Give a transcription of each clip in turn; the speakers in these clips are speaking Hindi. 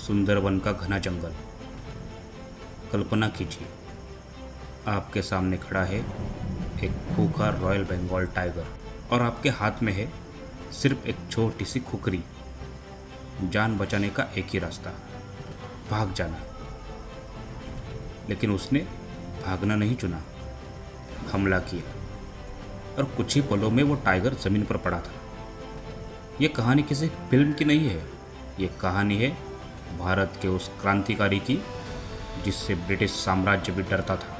सुंदरवन का घना जंगल। कल्पना कीजिए, आपके सामने खड़ा है एक खूंखार रॉयल बंगाल टाइगर और आपके हाथ में है सिर्फ एक छोटी सी खुकरी। जान बचाने का एक ही रास्ता, भाग जाना। लेकिन उसने भागना नहीं चुना, हमला किया और कुछ ही पलों में वो टाइगर जमीन पर पड़ा था। ये कहानी किसी फिल्म की नहीं है, ये कहानी है भारत के उस क्रांतिकारी की जिससे ब्रिटिश साम्राज्य भी डरता था।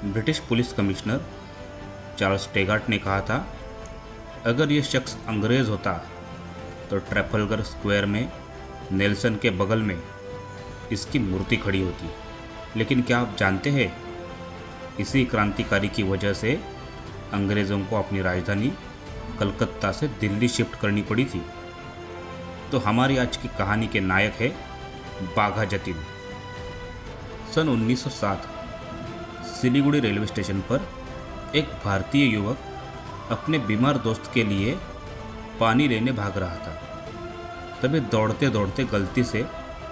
British police commissioner Charles Tegart ने कहा था, अगर ये शख्स अंग्रेज होता तो ट्रैफलगर स्क्वायर में नेल्सन के बगल में इसकी मूर्ति खड़ी होती। लेकिन क्या आप जानते हैं, इसी क्रांतिकारी की वजह से अंग्रेज़ों को अपनी राजधानी कलकत्ता से दिल्ली शिफ्ट करनी पड़ी थी। तो हमारी आज की कहानी के नायक है बाघा जतीन। सन 1907 सिलीगुड़ी रेलवे स्टेशन पर एक भारतीय युवक अपने बीमार दोस्त के लिए पानी लेने भाग रहा था। तभी दौड़ते दौड़ते गलती से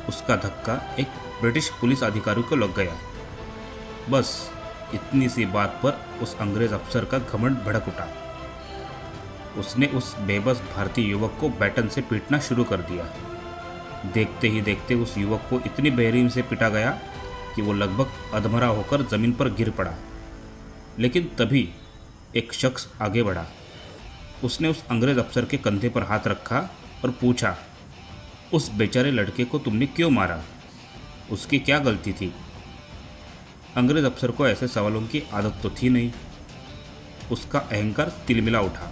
उसका धक्का एक ब्रिटिश पुलिस अधिकारी को लग गया। बस इतनी सी बात पर उस अंग्रेज अफसर का घमंड भड़क उठा। उसने उस बेबस भारतीय युवक को बैटन से पीटना शुरू कर दिया। देखते ही देखते उस युवक को इतनी बेरहमी से पीटा गया कि वो लगभग अधमरा होकर ज़मीन पर गिर पड़ा। लेकिन तभी एक शख्स आगे बढ़ा। उसने उस अंग्रेज अफसर के कंधे पर हाथ रखा और पूछा, उस बेचारे लड़के को तुमने क्यों मारा? उसकी क्या गलती थी? अंग्रेज अफसर को ऐसे सवालों की आदत तो थी नहीं। उसका अहंकार तिलमिला उठा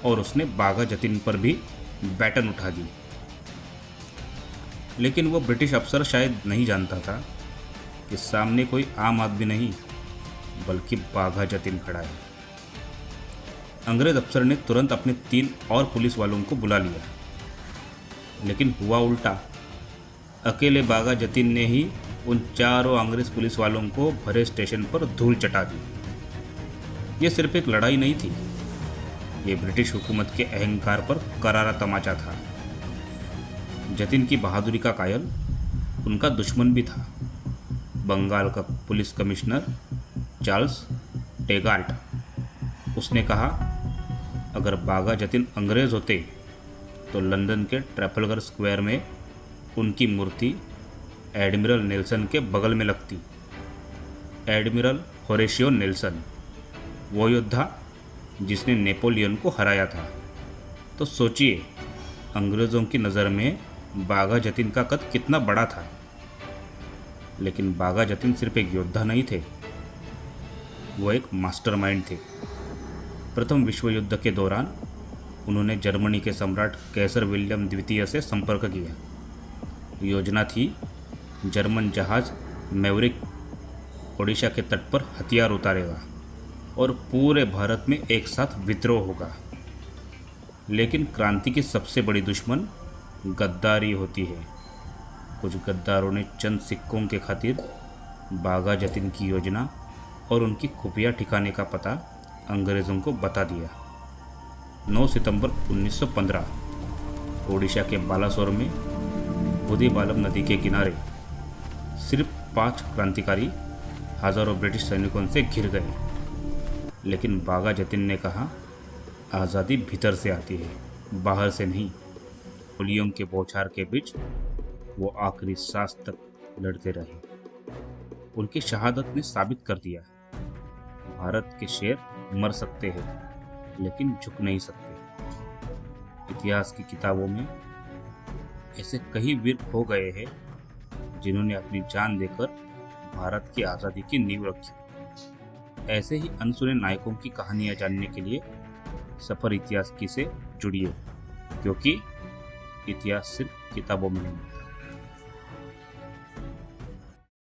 और उसने बाघा जतीन पर भी बैटन उठा दी। लेकिन वो ब्रिटिश अफसर शायद नहीं जानता था कि सामने कोई आम आदमी नहीं बल्कि बाघा जतीन खड़ा है। अंग्रेज अफसर ने तुरंत अपने 3 और पुलिस वालों को बुला लिया। लेकिन हुआ उल्टा। अकेले बाघा जतीन ने ही उन चारों अंग्रेज पुलिस वालों को भरे स्टेशन पर धूल चटा दी। ये सिर्फ एक लड़ाई नहीं थी, ये ब्रिटिश हुकूमत के अहंकार पर करारा तमाचा था। जतीन की बहादुरी का कायल उनका दुश्मन भी था, बंगाल का पुलिस कमिश्नर चार्ल्स टेगार्ट। उसने कहा, अगर बाघा जतीन अंग्रेज होते तो लंदन के ट्रैफलगर स्क्वायर में उनकी मूर्ति एडमिरल नेल्सन के बगल में लगती। एडमिरल होरेशियो नेल्सन, वो योद्धा जिसने नेपोलियन को हराया था। तो सोचिए, अंग्रेज़ों की नज़र में बाघा जतीन का कद कितना बड़ा था। लेकिन बाघा जतीन सिर्फ एक योद्धा नहीं थे, वो एक मास्टरमाइंड थे। प्रथम विश्व युद्ध के दौरान उन्होंने जर्मनी के सम्राट कैसर विलियम द्वितीय से संपर्क किया। योजना थी जर्मन जहाज मैवरिक ओडिशा के तट पर हथियार उतारेगा और पूरे भारत में एक साथ विद्रोह होगा। लेकिन क्रांति की सबसे बड़ी दुश्मन गद्दारी होती है। कुछ गद्दारों ने चंद सिक्कों के खातिर बाघा जतीन की योजना और उनकी खुफिया ठिकाने का पता अंग्रेज़ों को बता दिया। 9 सितंबर 1915 ओडिशा के बालासोर में बुधिबालम नदी के किनारे सिर्फ 5 क्रांतिकारी हज़ारों ब्रिटिश सैनिकों से घिर गए। लेकिन बाघा जतीन ने कहा, आज़ादी भीतर से आती है, बाहर से नहीं। गोलियों के बौछार के बीच वो आखिरी सांस तक लड़ते रहे। उनकी शहादत ने साबित कर दिया, भारत के शेर मर सकते हैं लेकिन झुक नहीं सकते। इतिहास की किताबों में ऐसे कई वीर खो गए हैं जिन्होंने अपनी जान देकर भारत की आज़ादी की नींव रखी। ऐसे ही अनसुने नायकों की कहानियां जानने के लिए सफ़र इतिहास की से जुड़िए, क्योंकि इतिहास सिर्फ किताबों में नहीं।